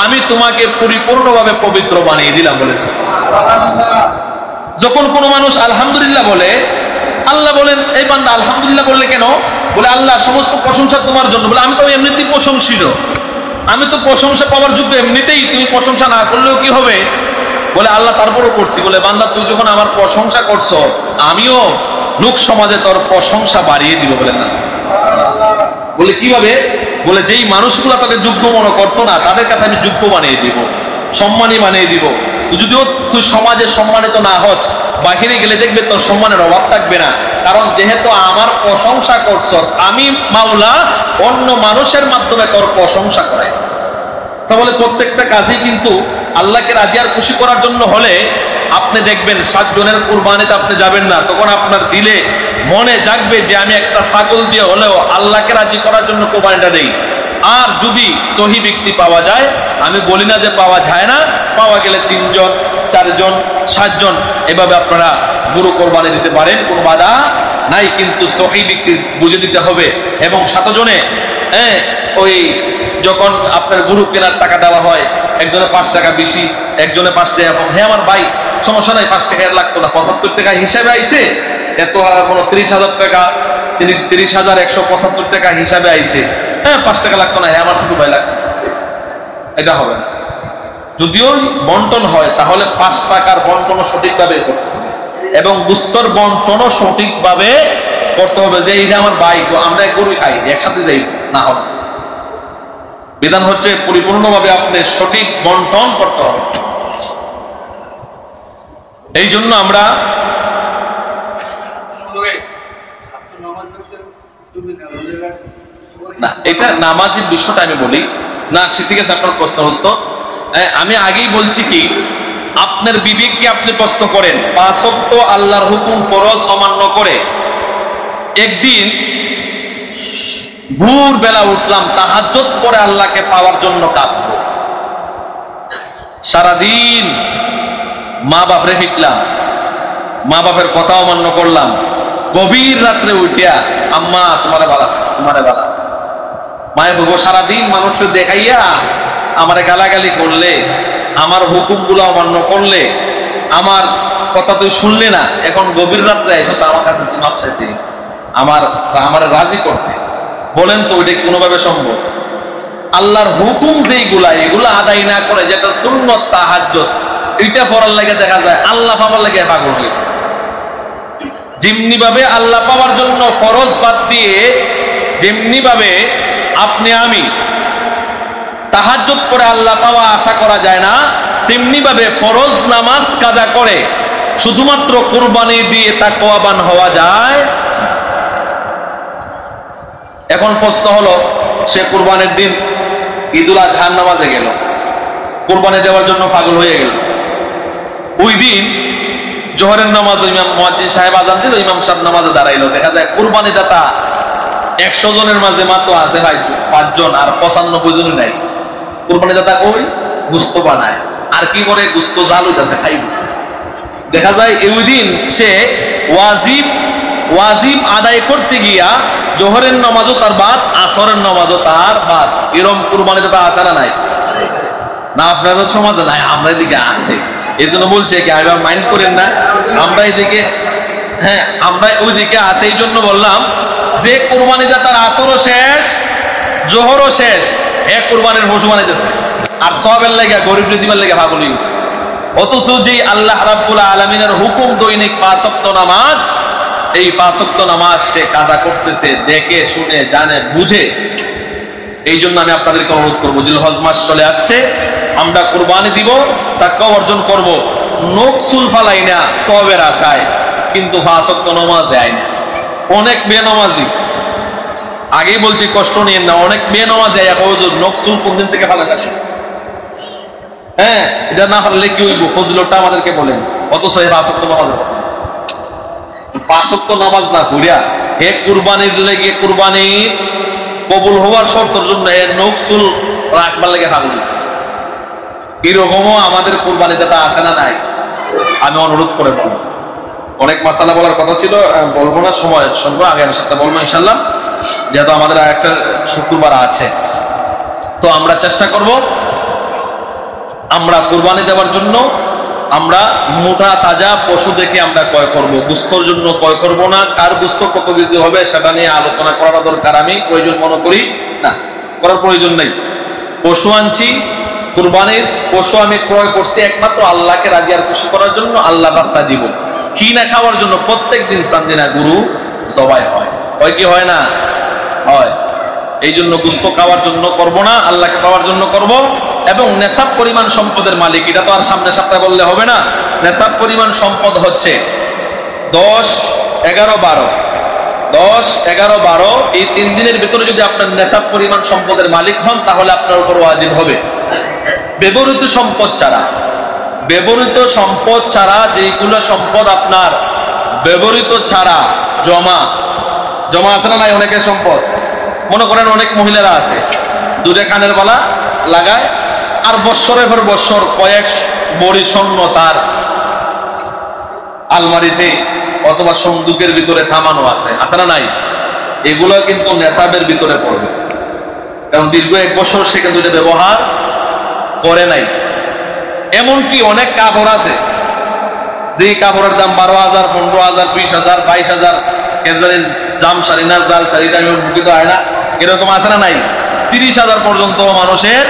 আমি তোমাকে পরিপূর্ণভাবে পবিত্র বানিয়ে দিলাম বলে। যখন কোনো মানুষ আলহামদুলিল্লাহ বলে, আল্লাহ বলেন এই বান্দা আলহামদুলিল্লাহ বললে কেন, বলে আল্লাহ সমস্ত প্রশংসা তোমার জন্য। বলে আমি তো এমনিতেই প্রশংসিত, আমি তো প্রশংসা পাওয়ার যোগ্য এমনিতেই, তুমি প্রশংসা না করলেও কি হবে। বলে আল্লাহ তারপরও করছি। বলে বান্দা তুই যখন আমার প্রশংসা করছো আমিও লোক সমাজে তোর প্রশংসা বাড়িয়ে দিব। বলেন না। বলে কিভাবে, বলে যেই মানুষগুলো তোকে যোগ্য মনে করতো না তাদের কাছে আমি যোগ্য বানিয়ে দিব, সম্মানী বানিয়ে দিব। যদিও তুই সমাজে সম্মানিত না হস, বাহিরে গেলে দেখবে তোর সম্মানের অভাব থাকবে না, কারণ যেহেতু আমার প্রশংসা করছ আমি মাওলা অন্য মানুষের মাধ্যমে তোর প্রশংসা করাই। তাহলে প্রত্যেকটা কাজই কিন্তু আল্লাহকে রাজি আর খুশি করার জন্য হলে আপনি দেখবেন 7 জনের কুরবানিতে আপনি যাবেন না, তখন আপনার দিলে মনে জাগবে যে আমি একটা ছাগল দিয়ে হলেও আল্লাহকে রাজি করার জন্য কুরবানিটা দেই। আর যদি সহি ব্যক্তি পাওয়া যায়, আমি বলি না যে পাওয়া যায় না, পাওয়া গেলে 3 জন 4 জন 7 জন এভাবে আপনারা গরু কোরবানি দিতে পারেন, কোনো বাধা নাই। কিন্তু সহি ব্যক্তি বুঝে দিতে হবে। এবং 7 জনে ওই যখন আপনার গরু কেনার টাকা দেওয়া হয়, একজনে 5 টাকা বেশি, একজনে 5 টাকা কম, হ্যাঁ আমার ভাই সমস্যা নাই 5 টাকা লাগতো না, 75 টাকা হিসাবে আইছে, এত কোনো 30,000 টাকা 30,175 টাকা হিসাবে আইছে, হ্যাঁ 5 টাকা লাগতো না, হ্যাঁ আমার শুধু ভাই লাগতো, এটা হবে না। যদিও বন্টন হয় তাহলে 5 টাকার বন্টনও সঠিকভাবে করতে হবে এবং গুস্তর বন্টনও সঠিকভাবে করতে হবে, যে এইটা আমার ভাই আমরা গরু খাই একসাথে যাই না হবে। বিধান হচ্ছে পরিপূর্ণভাবে আপনি সঠিক বন্টন করতে হবে। এই জন্য আমরা না, এটা নামাজের বিষয়টা আমি বলি না, ঠিক আছে আপনার প্রশ্ন উত্তর। আমি আগেই বলছি কি, আপনার বিবেককে আপনি প্রশ্ন করেন, 5 ওয়াক্ত আল্লাহর হুকুম ফরজ অমান্য করে একদিন ভোর বেলা উঠলাম তাহাজ্জুদ পড়ে আল্লাহকে পাওয়ার জন্য কাঁদব, সারাদিন মা বাপরে ফিটলাম, মা বাপের কথা অমান্য করলাম, গভীর রাত্রে উঠিয়া আম্মা তোমারে বালা তোমারে বালা, মায়ের বাবু সারাদিন মানুষের দেখাইয়া আমারে গালাগালি করলে, আমার হুকুমগুলো অমান্য করলে, আমার কথা তুই শুনলে না, এখন গভীর রাত্রে এসে তো আমার কাছে মাপ চাইতে, আমার রাজি করতে, বলেন তো ওইটা কোনোভাবে সম্ভব? আল্লাহর হুকুম যেইগুলা এগুলা আদায় না করে, যেটা সুন্নত তাহাজ্জুদ, এটা পড়ার লাগে দেখা যায় আল্লাহ পাওয়ার লাগে পাগল হয়ে। যেমনি ভাবে আল্লাহ পাওয়ার জন্য ফরজ বাদ দিয়ে যেমনি ভাবে আপনি আমি তাহাজ্জুদ করে আল্লাহ পাওয়া আশা করা যায় না, তেমনি ভাবে ফরজ নামাজ কাজা করে শুধুমাত্র কুরবানি দিয়ে তাকওয়াবান হওয়া যায়। এখন প্রশ্ন হলো, সে কুরবানির দিন ঈদুল আজহার নামাজে গেল, কুরবানি দেওয়ার জন্য পাগল হয়ে গেল, ওই দিন জোহরের নামাজ ইমাম মুয়াজ্জিন সাহেব আযান দিল, ইমাম সাহেব নামাজে দাঁড়াইলো, দেখা যায় কুরবানি দাতা 100 জনের মাঝে মাত্র আছে ভাই 5 জন, আর 95 জনই নাই। কুরবানি দাতা কই? গোশত বানায়, আর কি করে গোশত জাল হইতাছে খাইব। দেখা যায় ওই দিন সে ওয়াজিব আদায় করতে গিয়া জোহরের নামাজও তার বাদ, আসরের নামাজও তার বাদ। এরকম কুরবানি দাতা আছে না নাই? না আপনাদের সমাজে নাই, আমরা এদিকে আছে, এই জন্য বলছে কি আবার মাইন্ড করেন না, আমরা এদিকে, হ্যাঁ আমরা ওইদিকে আছে, এই জন্য বললাম যে কুরবানি দাতার আসরও শেষ জোহরও শেষ, এক কুরবানির পশু বানাইতেছে আর সওয়াবের লাগা গরিব দিবার লাগা পাগল হয়ে গেছে। অথচ যে আল্লাহ রাব্বুল আলামিনের হুকুম দৈনিক 5 ওয়াক্ত নামাজ, এই 5 ওয়াক্ত নামাজ সে কাজা করতেছে দেখে শুনে জানে বুঝে। এই জন্য আমি আপনাদেরকে অনুরোধ করবো, জিলহজ মাস চলে আসছে, আমরা কুরবানি দিব, তাকওয়া অর্জন করব, নকসুল ফালাই না সওয়াবের আশায়, কিন্তু 5 ওয়াক্ত নামাজে আয় না। অনেক বেনামাজি, আগেই বলছি কষ্ট নিয়েন না, অনেক বেনামাজি হুজুর নকসুল কোন দিন থেকে ফালা যাচ্ছে, হ্যাঁ, এটা না পারলে কি হইব? ফজিলতটা আমাদেরকে বলেন। অথচ এই 5 ওয়াক্ত নামাজ, 5 ওয়াক্ত নামাজ না পড়িয়া হে কুরবানির লেগে, কুরবানি কবুল হওয়ার শর্তের জন্য এর নকসুল রাখবার লেগে পাগল হইছে। এরকমও আমাদের কুরবানিতে তা আছে না নাই? আমি অনুরোধ করে বলবো, অনেক মাসালা বলার কথা ছিল, বলবো না, সময় শুনবো, আগামী সপ্তাহে বলবো ইনশাল্লাহ, যেহেতু আমাদের একটা শুক্রবার আছে। তো আমরা চেষ্টা করব, আমরা কুরবানি দেওয়ার জন্য আমরা মোটা তাজা পশু দেখে আমরা ক্রয় করব, গোস্তর জন্য ক্রয় করব না। কার গোস্ত কত কেজি হবে সেটা নিয়ে আলোচনা করা দরকার, আমি প্রয়োজন মনে করি না, করার প্রয়োজন নেই। পশু আনছি, কুরবানির পশু আমি ক্রয় করছি একমাত্র আল্লাহকে রাজি আর খুশি করার জন্য, আল্লাহ রাস্তা দিব। কি না খাওয়ার জন্য প্রত্যেক দিন চান্দিনা গরু জবাই হয়, হয় কি হয় না? হয়। এই জন্য গোস্ত খাওয়ার জন্য করব না, আল্লাহকে পাওয়ার জন্য করব। এবং নেশাব পরিমাণ সম্পদের মালিক, এটা তো আর সামনে সপ্তাহে বললে হবে না। নেশাব পরিমাণ সম্পদ হচ্ছে 10, 11, 12। 10, 11, 12 এই 3 দিনের ভিতরে যদি আপনার নেশাব পরিমাণ সম্পদের মালিক হন, তাহলে আপনার উপর ওয়াজিব হবে। ব্যবহৃত সম্পদ ছাড়া, ব্যবহৃত সম্পদ ছাড়া, যেগুলো সম্পদ আপনার ব্যবহৃত ছাড়া, জমা আছে না নাই? অনেকের সম্পদ, মনে করেন অনেক মহিলারা আছে, দুধে কানের বালা লাগায়, আর বৎসরের পর বৎসর কয়েক বড়ি স্বর্ণ তার আলমারিতে অথবা সন্দুকের ভিতরে থামানো আছে না নাই? এগুলো কিন্তু নেশাবের ভিতরে পড়বে, কারণ দীর্ঘ 1 বছর সে কিন্তু এটা ব্যবহার করে নাই। এমনকি অনেক কাপড় আছে যে কাপড়ের দাম 12,000, 15,000, 20,000, 22,000, জাম শাড়ি না জাল শাড়ি, আমি বুকিত হয় না, এরকম আছে না নাই? 30,000 পর্যন্ত মানুষের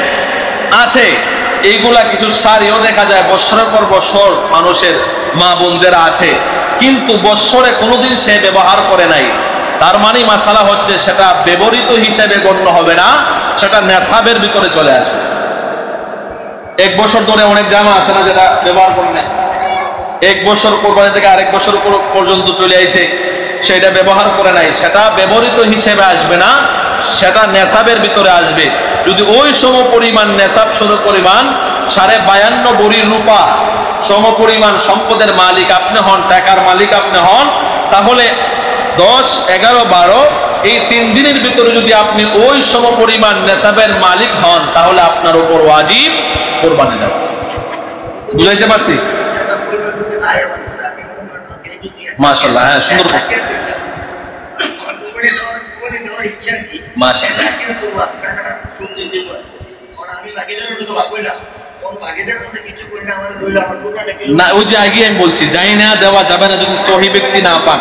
আছে। এইগুলা কিছু শাড়িও দেখা যায় বৎসরের পর বৎসর মানুষের মা বোনদের আছে, কিন্তু বৎসরে কোনোদিন সে ব্যবহার করে নাই। তার মানে মাসালা হচ্ছে সেটা ব্যবহৃত হিসেবে গণ্য হবে না, সেটা নেশাবের ভিতরে চলে আসে। 1 বছর ধরে অনেক জামা আছে না যেটা ব্যবহার করে নাই, 1 বছর কোরবানি থেকে আরেক বছর পর্যন্ত চলে আইছে, সেটা ব্যবহার করে নাই, সেটা ব্যবহৃত হিসেবে আসবে না, সেটা নেশাবের ভিতরে আসবে। যদি ওই সম পরিমাণ নেশাব, সম পরিমাণ 52.5 ভরি রূপা, সম পরিমাণ সম্পদের মালিক আপনি হন, টাকার মালিক আপনি হন, তাহলে 10, 11, 12 এই 3 দিনের ভিতরে যদি আপনি ওই সম পরিমাণ নেশাবের মালিক হন, তাহলে আপনার উপর ওয়াজিব কুরবানি দেওয়া। বুঝাইতে পারছি? মাশাআল্লাহ, হ্যাঁ, সুন্দর প্রশ্ন। মাশাআল্লাহ, না ওই যে আগে আমি বলছি, যাই না দেওয়া যাবে না যদি সহি ব্যক্তি না পান।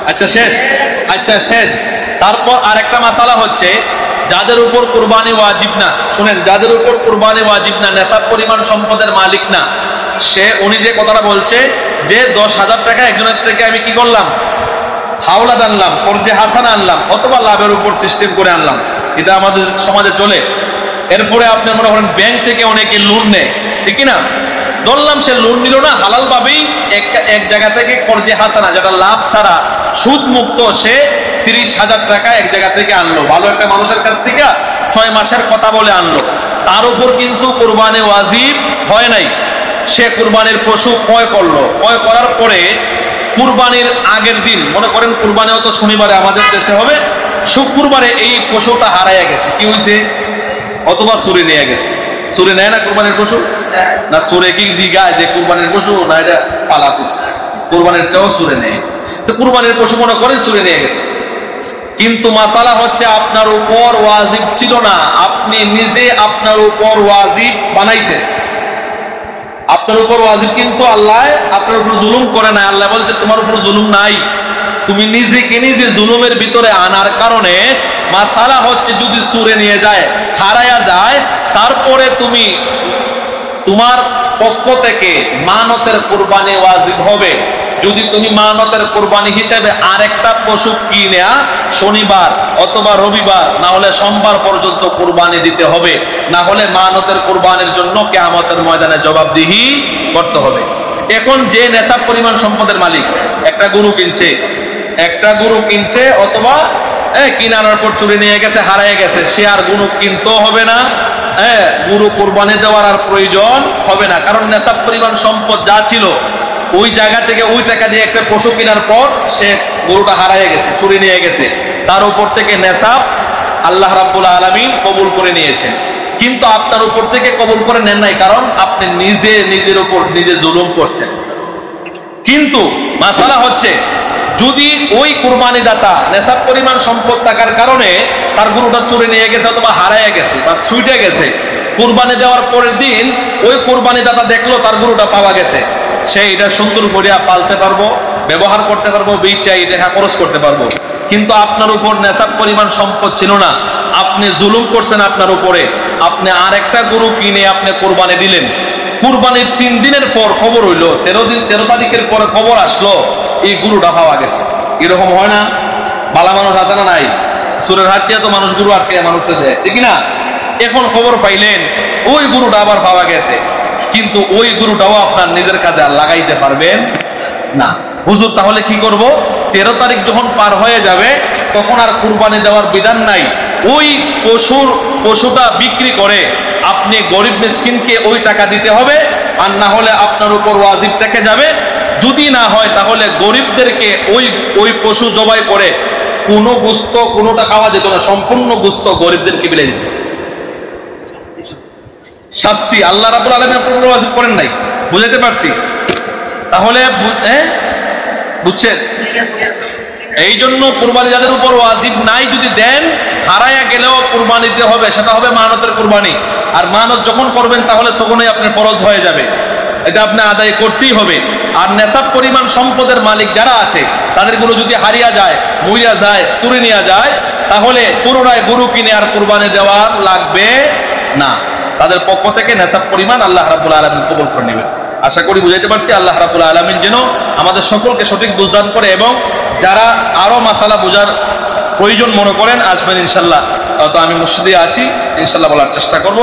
আচ্ছা শেষ। তারপর আরেকটা মাসালা হচ্ছে, যাদের উপর কুরবানি ওয়াজিব না, শুনেন, যাদের উপর কুরবানি ওয়াজিব না, নেশাব পরিমাণ সম্পদের মালিক না, উনি যে কথাটা বলছে যে 10,000 টাকা একজনের থেকে আমি কি করলাম, হাওলাত আনলাম, কর্জে হাসান আনলাম, অথবা লাভের উপর সিস্টেম করে আনলাম, এটা আমাদের সমাজে চলে। এরপরে আপনি মনে করেন ব্যাংক থেকে অনেকে লোন নেয়, ঠিক না? ধরলাম সে লোন নিল না, হালাল ভাবেই এক জায়গা থেকে কর্জে হাসানা, যেটা লাভ ছাড়া সুদ মুক্ত, সে 30,000 টাকা এক জায়গা থেকে আনলো, ভালো একটা মানুষের কাছ থেকে 6 মাসের কথা বলে আনলো, তার উপর কিন্তু কুরবানি ওয়াজিব হয় নাই। সে কুরবানির পশু ক্রয় করলো, ক্রয় করার পরে কুরবানির আগের দিন, মনে করেন কুরবানি হয়তো শনিবারে আমাদের দেশে হবে, শুক্রবারে এই পশুটা হারাইয়া গেছে, কি হয়েছে? অথবা চুরি নিয়ে গেছে। চুরি নেয় না কুরবানির পশু? না চুরে কি জিগায় যে কুরবানির পশু না এটা পালা পশু? কুরবানিরটাও চুরে নেয়। তো কুরবানির পশু মনে করেন চুরি নিয়ে গেছে, কিন্তু মাসালা হচ্ছে আপনার উপর ওয়াজিব ছিল না, আপনি নিজে আপনার উপর ওয়াজিব বানাইছেন। আপনার উপর ওয়াজিব কিন্তু আল্লাহ আপনার উপর জুলুম করে না। আল্লাহ বলছে তোমার উপর জুলুম নাই, তুমি নিজেকে নিজে জুলুমের ভিতরে আনার কারণে মাসালা হচ্ছে যদি চুরে নিয়ে যায়, হারায়া যায়, তারপরে তুমি তোমার পক্ষ থেকে মানতের কুরবানি ওয়াজিব হবে। যদি তুমি মানতের কুরবানি হিসেবে আরেকটা পশু কিনে শনিবার অথবা রবিবার না হলে সোমবার পর্যন্ত কুরবানি দিতে হবে, না হলে মানতের কুরবানির জন্য কিয়ামতের ময়দানে জবাবদিহি করতে হবে। এখন যে নেশাব পরিমাণ সম্পদের মালিক একটা গরু কিনছে অথবা কিনার পর চুরি নিয়ে গেছে, হারায় গেছে, সে আর গরু কিনতেও হবে না, গরু কোরবানি দেওয়ার আর প্রয়োজন হবে না, কারণ নেশাব পরিমাণ সম্পদ যা ছিল ওই জায়গা থেকে ওই টাকা দিয়ে একটা পশু কেনার পর সে গরুটা হারাইয়া গেছে, চুরি নিয়ে গেছে, তার উপর থেকে নেশাব আল্লাহ রাব্বুল আলামিন কবুল করে নিয়েছেন। কিন্তু আপনার উপর থেকে কবুল করে নেন নাই, কারণ আপনি নিজের উপর নিজে জুলুম করছেন। কিন্তু মাসালা হচ্ছে, যদি ওই কুরবানি দাতা নেশাব পরিমাণ সম্পদ থাকার কারণে তার গরুটা চুরি নিয়ে গেছে অথবা হারাইয়া গেছে বা ছুটে গেছে, কুরবানি দেওয়ার পরের দিন ওই কুরবানি দাতা দেখলো তার গরুটা পাওয়া গেছে, সে এটা সুন্দর করিয়া পালতে পারবো, ব্যবহার করতে পারবো, বেচাই টাকা খরচ করতে পারবো। কিন্তু আপনার উপর নেশাব পরিমাণ সম্পদ ছিল না, আপনি জুলুম করছেন আপনার উপরে, আপনি আরেকটা গরু কিনে আপনি কোরবানি দিলেন। কুরবানির 3 দিনের পর খবর হইলো, 13 তারিখের পরে খবর আসলো এই গরুটা পাওয়া গেছে। এরকম হয় না? বালা মানুষ আছে না নাই? সুরের হাত দিয়ে তো মানুষ গরু আটকে মানুষে দেয়, ঠিক না? এখন খবর পাইলেন ওই গরুটা আবার পাওয়া গেছে, কিন্তু ওই গরুটাও আপনার নিজের কাজে আর লাগাইতে পারবেন না। হুজুর তাহলে কি করব? 13 তারিখ যখন পার হয়ে যাবে তখন আর কুরবানি দেওয়ার বিধান নাই। ওই পশুটা বিক্রি করে আপনি গরিব মিসকিনকে ওই টাকা দিতে হবে, আর না হলে আপনার উপর ওয়াজিব থেকে যাবে। যদি না হয় তাহলে গরিবদেরকে ওই পশু জবাই করে কোনো গোস্ত কোনোটা খাওয়া যেত না, সম্পূর্ণ গোস্ত গরিবদেরকে বিলে দিত। শাস্তি আল্লাহ রাব্বুল আলামিন আপনার ওয়াজিব করেন নাই। বুঝাইতে পারছি? তাহলে বুঝছেন? এই জন্য কুরবানি যাদের উপর ওয়াজিব নাই যদি দেন, হারায়া গেলেও কুরবানি দিতে হবে, সেটা হবে মানতের কুরবানি। আর মানত যখন করবেন তাহলে তখনই আপনার ফরজ হয়ে যাবে, এটা আপনি আদায় করতেই হবে। আর নেশাব পরিমাণ সম্পদের মালিক যারা আছে তাদেরগুলো যদি হারিয়ে যায়, মরিয়া যায়, চুরি নিয়ে যায়, তাহলে পুনরায় গরু কিনে আর কুরবানি দেওয়ার লাগবে না। তাদের পক্ষ থেকে নেশাব পরিমাণ আল্লাহ রাব্বুল আলামিন কবুল করে নেবেন। আশা করি বুঝাইতে পারছি। আল্লাহ রাব্বুল আলামিন যেন আমাদের সকলকে সঠিক বুঝদান করে, এবং যারা আরো মাসালা বোঝার প্রয়োজন মনে করেন আসবেন ইনশাল্লাহ। তো আমি মসজিদে আছি, ইনশাল্লাহ বলার চেষ্টা করব।